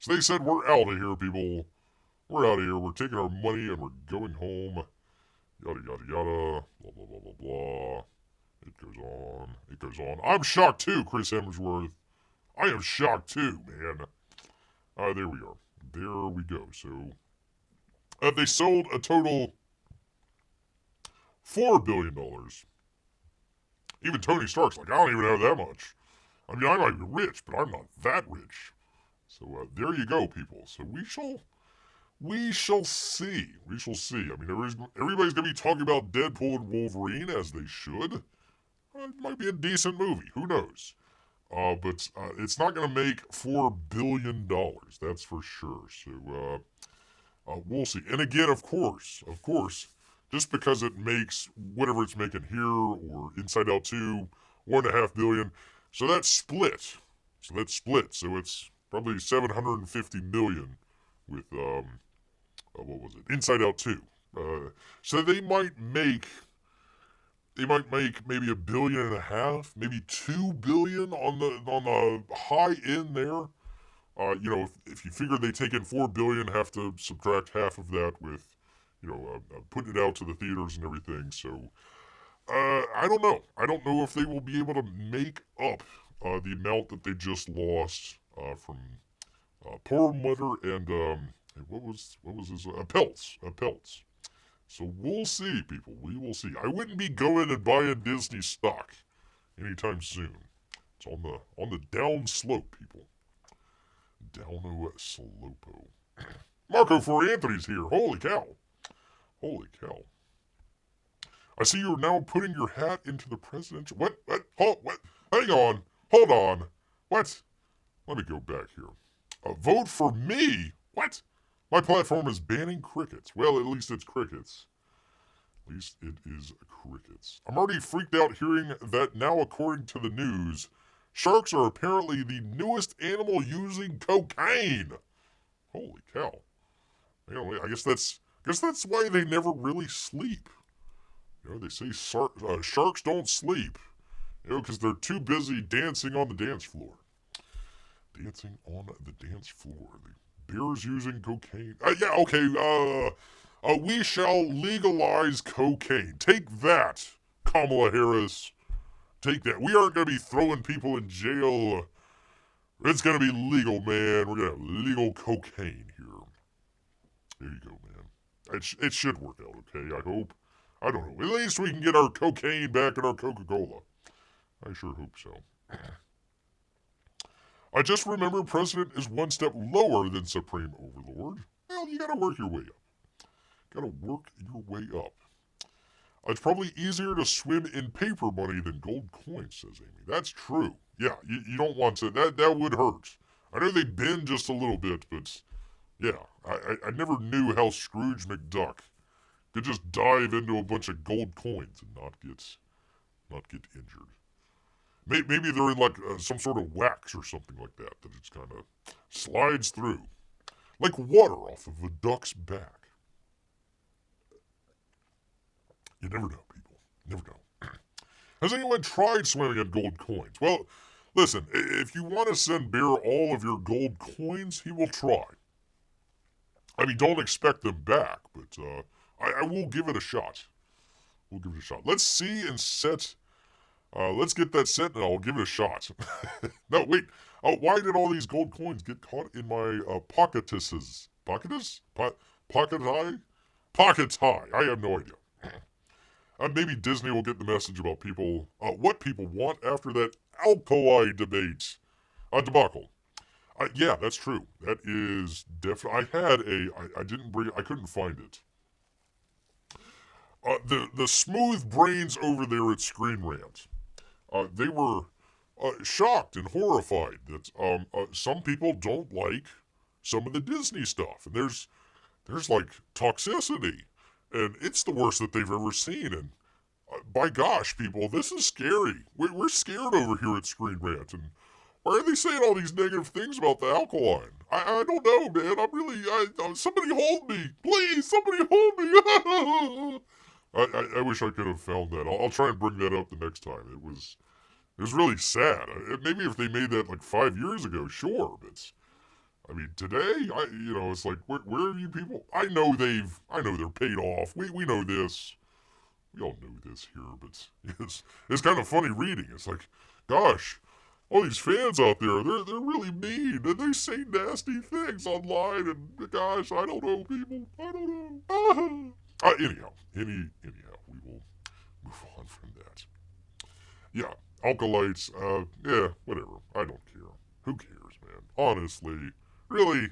So they said, we're out of here, people. We're out of here. We're taking our money and we're going home. Yada, yada, yada. Blah, blah, blah, blah, blah. It goes on. It goes on. I'm shocked too, Chris Hemsworth. I am shocked too, man. There we are. There we go. So, they sold a total $4 billion. Even Tony Stark's like, I don't even have that much. I mean, I might be rich, but I'm not that rich. So there you go, people. So we shall see. We shall see. I mean, everybody's going to be talking about Deadpool and Wolverine, as they should. It might be a decent movie. Who knows? But it's not going to make $4 billion. That's for sure. So we'll see. And again, of course, just because it makes whatever it's making here or Inside Out 2, $1.5 billion. So that's split. So it's probably $750 million with what was it? Inside Out 2. So they might make maybe $1.5 billion, maybe $2 billion on the high end there. If you figure they take in $4 billion, have to subtract half of that with putting it out to the theaters and everything. So, I don't know. I don't know if they will be able to make up the amount that they just lost from Perlmutter and what was his Peltz. So we'll see, people. We will see. I wouldn't be going and buying Disney stock anytime soon. It's on the down slope, people. Downo Slopo. Marco for Anthony's here. Holy cow. Holy cow. I see you're now putting your hat into the presidential... What? What? Hang on. Hold on. What? Let me go back here. Vote for me? What? My platform is banning crickets. Well, at least it's crickets. At least it is crickets. I'm already freaked out hearing that now, according to the news, sharks are apparently the newest animal using cocaine. Holy cow. I guess that's why they never really sleep. They say sharks don't sleep. Because they're too busy dancing on the dance floor. Dancing on the dance floor. The bears using cocaine. We shall legalize cocaine. Take that, Kamala Harris. Take that. We aren't going to be throwing people in jail. It's going to be legal, man. We're going to have legal cocaine here. There you go, man. It should work out, okay? I hope. I don't know. At least we can get our cocaine back in our Coca-Cola. I sure hope so. I just remember President is one step lower than Supreme Overlord. Well, you gotta work your way up. It's probably easier to swim in paper money than gold coins, says Amy. That's true. Yeah, you don't want to. That would hurt. I know they bend just a little bit, but yeah, I never knew how Scrooge McDuck could just dive into a bunch of gold coins and not get injured. Maybe they're in like some sort of wax or something like that it just kind of slides through. Like water off of a duck's back. You never know, people. Never know. Has anyone tried swimming in gold coins? Well, listen, if you want to send Bear all of your gold coins, he will try. I mean, don't expect them back, but I will give it a shot. We'll give it a shot. Let's see and set. Let's get that set and I'll give it a shot. No, wait. Oh, why did all these gold coins get caught in my pocketuses? Pocketus? Pocket eye? Pocket tie. I have no idea. Maybe Disney will get the message about people, what people want after that alkali debate. Debacle. Yeah, that's true. That is definitely. I couldn't find it. The smooth brains over there at Screen Rant, they were shocked and horrified that some people don't like some of the Disney stuff, and there's like toxicity, and it's the worst that they've ever seen. And by gosh, people, this is scary. We're scared over here at Screen Rant, and why are they saying all these negative things about the alkaline? I don't know, man. I'm really. Somebody hold me, please. Somebody hold me. I wish I could have found that. I'll try and bring that up the next time. It was really sad. Maybe if they made that like 5 years ago, sure. But I mean, today, it's like, where are you people? I know they're paid off. We know this. We all know this here, but it's kind of funny reading. It's like, gosh, all these fans out there, they're really mean, and they say nasty things online, and gosh, I don't know, people. I don't know. Anyhow, we will move on from that. Yeah, alkalites, yeah, whatever. I don't care. Who cares, man? Honestly, really,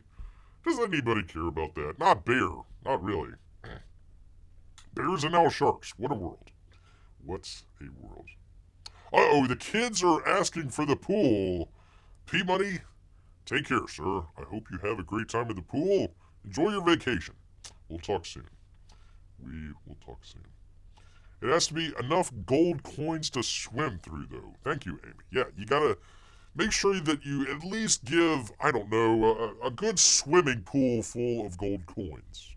does anybody care about that? Not Bear. Not really. Bears and now sharks. What a world. What's a world? Uh-oh, the kids are asking for the pool. P-Money, take care, sir. I hope you have a great time at the pool. Enjoy your vacation. We'll talk soon. We will talk soon. It has to be enough gold coins to swim through, though. Thank you, Amy. Yeah, you gotta make sure that you at least give, I don't know, a good swimming pool full of gold coins.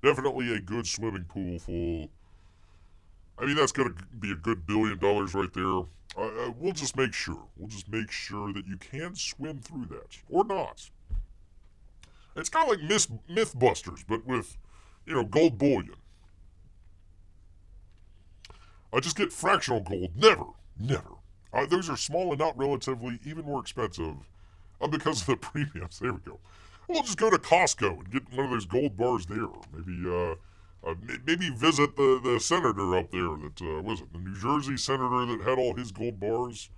Definitely a good swimming pool full. I mean, that's gonna be a good $1 billion right there. We'll just make sure. We'll just make sure that you can swim through that. Or not. It's kind of like Mythbusters, but with, gold bullion. I just get fractional gold. Never. Those are small and not relatively even more expensive because of the premiums. There we go. We'll just go to Costco and get one of those gold bars there. Maybe visit the senator up there that, was it the New Jersey senator that had all his gold bars?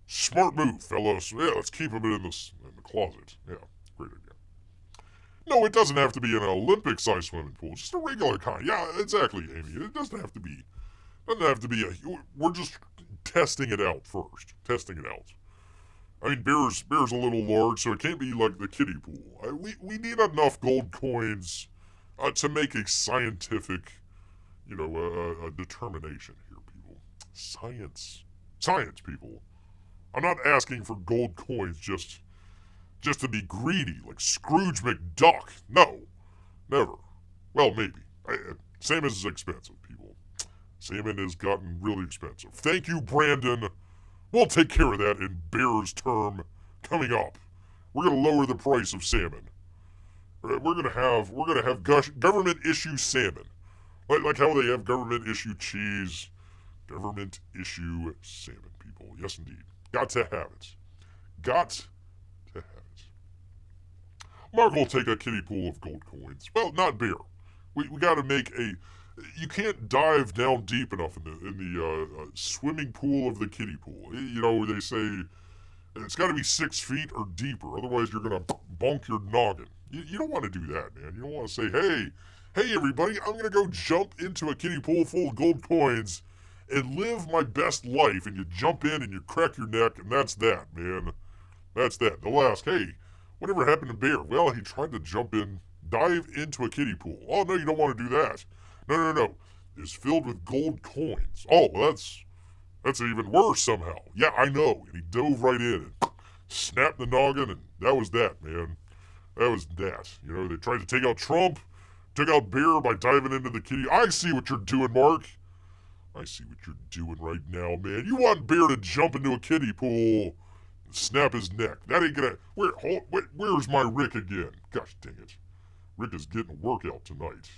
Smart move, fellas. Yeah, let's keep them in the closet. Yeah, great idea. No, it doesn't have to be an Olympic-sized swimming pool. Just a regular kind. Yeah, exactly, Amy. It doesn't have to be. We're just testing it out first. Testing it out. I mean, Bear's a little large, so it can't be like the kiddie pool. We need enough gold coins to make a scientific, a determination here, people. Science, people. I'm not asking for gold coins just to be greedy, like Scrooge McDuck. No, never. Well, maybe. Salmon is expensive, people. Salmon has gotten really expensive. Thank you, Brandon. We'll take care of that in Bear's term coming up. We're gonna lower the price of salmon. We're gonna have government issue salmon, like how they have government issue cheese. Government issue salmon, people. Yes, indeed. Got to have it. Got to have it. Marc will take a kiddie pool of gold coins. Well, not Bear. We gotta make a. You can't dive down deep enough in the swimming pool of the kiddie pool. They say it's got to be 6 feet or deeper. Otherwise, you're going to bonk your noggin. You don't want to do that, man. You don't want to say, hey, everybody, I'm going to go jump into a kiddie pool full of gold coins and live my best life. And you jump in and you crack your neck, and that's that, man. That's that. They'll ask, hey, whatever happened to Bear? Well, he tried to dive into a kiddie pool. Oh, no, you don't want to do that. No. It's filled with gold coins. Oh, well, that's That's even worse somehow. Yeah, I know. And he dove right in and snapped the noggin, and that was that, man. That was that. You know, they tried to take out Trump, took out Bear by diving into the kitty. I see what you're doing, Marc. I see what you're doing right now, man. You want Bear to jump into a kiddie pool and snap his neck. That ain't gonna... Where's my Rick again? Gosh dang it. Rick is getting a workout tonight.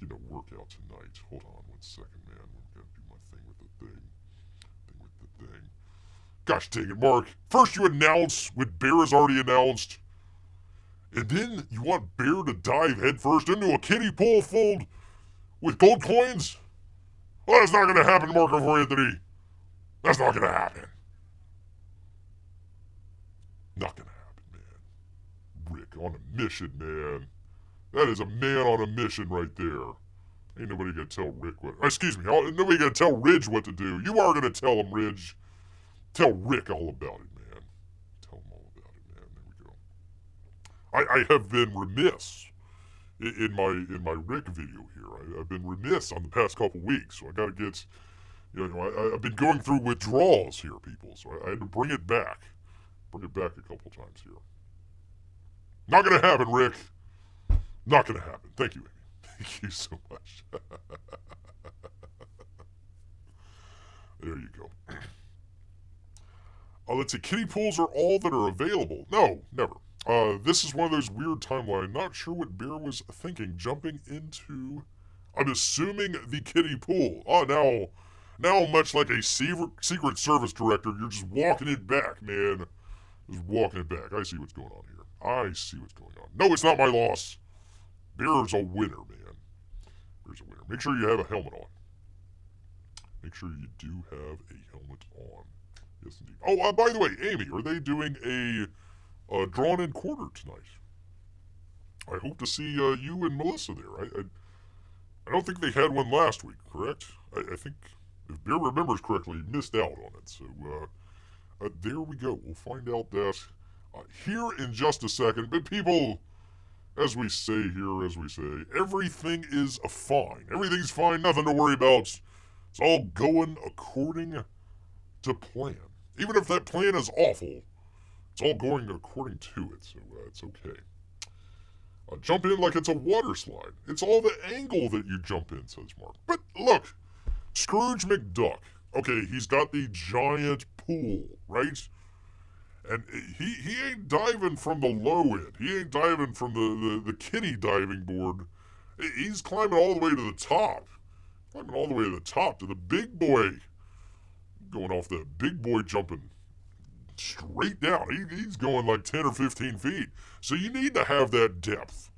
Getting a workout tonight. Hold on 1 second, man. I'm gonna do my thing with the thing. Gosh dang it, Marc. First you announce when Bear is already announced. And then you want Bear to dive headfirst into a kiddie pool filled with gold coins? Well, that's not going to happen, Marc for Anthony. That's not going to happen. Not going to happen, man. Rick on a mission, man. That is a man on a mission right there. Ain't nobody going to tell Rick what... Excuse me, nobody going to tell Ridge what to do. You are going to tell him, Ridge. Tell Rick all about it, man. Tell him all about it, man. There we go. I have been remiss in my Rick video here. I've been remiss on the past couple weeks, so I got to get, I've been going through withdrawals here, people, so I had to bring it back a couple times here. Not gonna happen, Rick. Not gonna happen. Thank you, Amy. Thank you so much. There you go. Let's see. Kiddie pools are all that are available. No, never. This is one of those weird timelines. Not sure what Bear was thinking. Jumping into, I'm assuming, the kiddie pool. Oh, now much like a Secret Service director, you're just walking it back, man. Just walking it back. I see what's going on here. I see what's going on. No, it's not my loss. Bear's a winner, man. Bear's a winner. Make sure you have a helmet on. Make sure you do have a helmet on. Yes, indeed. Oh, by the way, Amy, are they doing a drawn-in quarter tonight? I hope to see you and Melissa there. I don't think they had one last week, correct? I think, if Bear remembers correctly, he missed out on it. So, there we go. We'll find out that here in just a second. But people, as we say, everything is fine. Everything's fine. Nothing to worry about. It's all going according to plan. Even if that plan is awful, it's all going according to it, so it's okay. Jump in like it's a water slide. It's all the angle that you jump in, says Marc. But look, Scrooge McDuck. Okay, he's got the giant pool, right? And he ain't diving from the low end. He ain't diving from the kiddie diving board. He's climbing all the way to the top. Climbing all the way to the top, to the big boy. Going off the big boy jumping straight down. He's going like 10 or 15 feet. So you need to have that depth.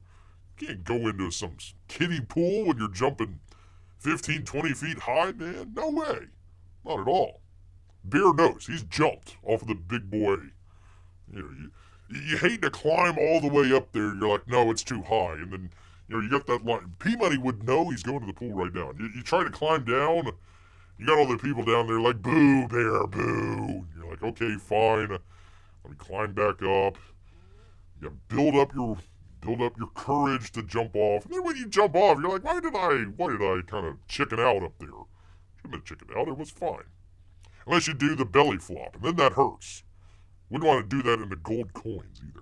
You can't go into some kiddie pool when you're jumping 15, 20 feet high, man. No way. Not at all. Bear knows. He's jumped off of the big boy. You hate to climb all the way up there. You're like, no, it's too high. And then, you got that line. P-Money would know he's going to the pool right now. You try to climb down. You got all the people down there like, boo, Bear, boo. You're like, okay, fine. Let me climb back up. You gotta build up your courage to jump off. And then when you jump off, you're like, why did I kind of chicken out up there? Shouldn't have chickened out. It was fine. Unless you do the belly flop, and then that hurts. Wouldn't want to do that into gold coins either.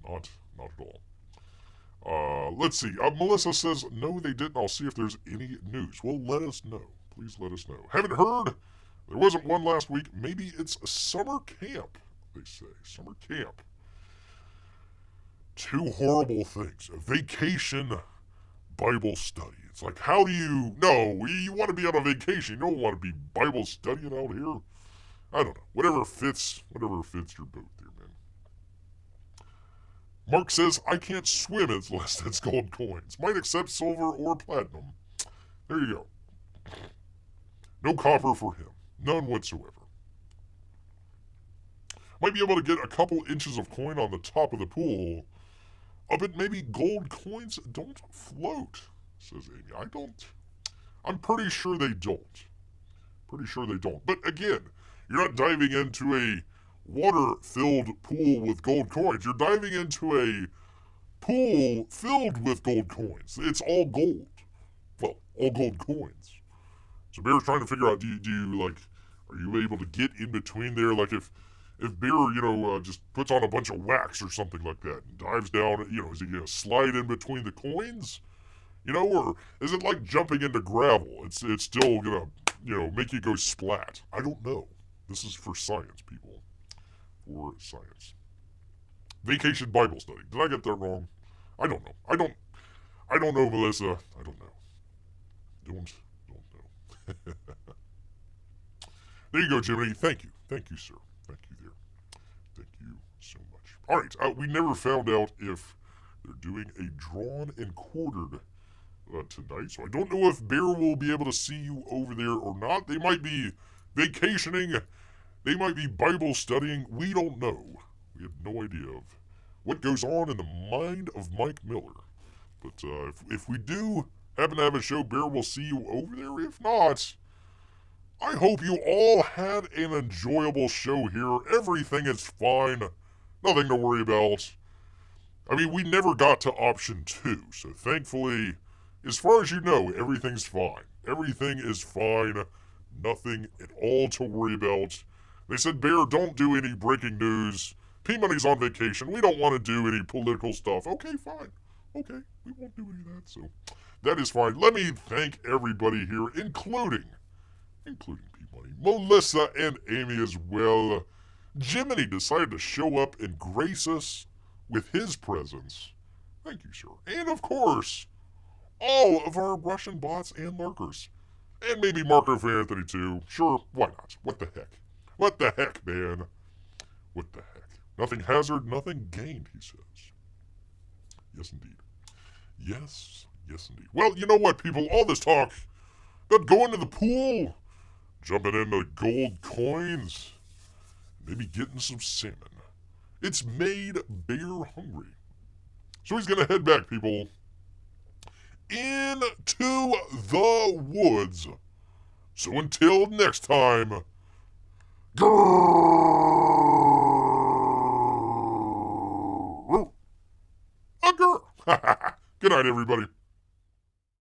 Not at all. Let's see. Melissa says, no, they didn't. I'll see if there's any news. Well, let us know. Please let us know. Haven't heard. There wasn't one last week. Maybe it's summer camp, they say. Summer camp. Two horrible things. A vacation Bible study. It's like, how do you... No, you want to be on a vacation. You don't want to be Bible studying out here. I don't know. Whatever fits your boat there, man. Marc says, I can't swim unless that's gold coins. Might accept silver or platinum. There you go. No copper for him. None whatsoever. Might be able to get a couple inches of coin on the top of the pool. But maybe gold coins don't float, says Amy. I'm pretty sure they don't. But again, you're not diving into a water-filled pool with gold coins. You're diving into a pool filled with gold coins. It's all gold. Well, all gold coins. So Bear's trying to figure out, do you like, are you able to get in between there? Like if Bear, just puts on a bunch of wax or something like that and dives down, is he going to slide in between the coins? Or is it like jumping into gravel? It's still going to, make you go splat. I don't know. This is for science, people. For science. Vacation Bible study. Did I get that wrong? I don't know. I don't know, Melissa. I don't know. Don't know. There you go, Jiminy. Thank you. Thank you, sir. Thank you there. Thank you so much. All right. We never found out if they're doing a drawn and quartered tonight, so I don't know if Bear will be able to see you over there or not. They might be vacationing. They might be Bible studying. We don't know. We have no idea of what goes on in the mind of Mike Miller. But if we do happen to have a show, Bear will see you over there. If not, I hope you all had an enjoyable show here. Everything is fine. Nothing to worry about. I mean, we never got to option 2, so thankfully, as far as you know, everything's fine. Everything is fine. Nothing at all to worry about. They said, Bear, don't do any breaking news. P-Money's on vacation. We don't want to do any political stuff. Okay, fine. Okay, we won't do any of that, so that is fine. Let me thank everybody here, including P-Money, Melissa and Amy as well. Jiminy decided to show up and grace us with his presence. Thank you, sir. And of course, all of our Russian bots and lurkers. And maybe Marco for Anthony too. Sure, why not? What the heck? What the heck, man? What the heck? Nothing hazard, nothing gained, he says. Yes, indeed. Yes, indeed. Well, you know what, people? All this talk about going to the pool, jumping into gold coins, maybe getting some salmon. It's made Bear hungry. So he's going to head back, people, into the woods. So until next time, grrrr. Good night, everybody.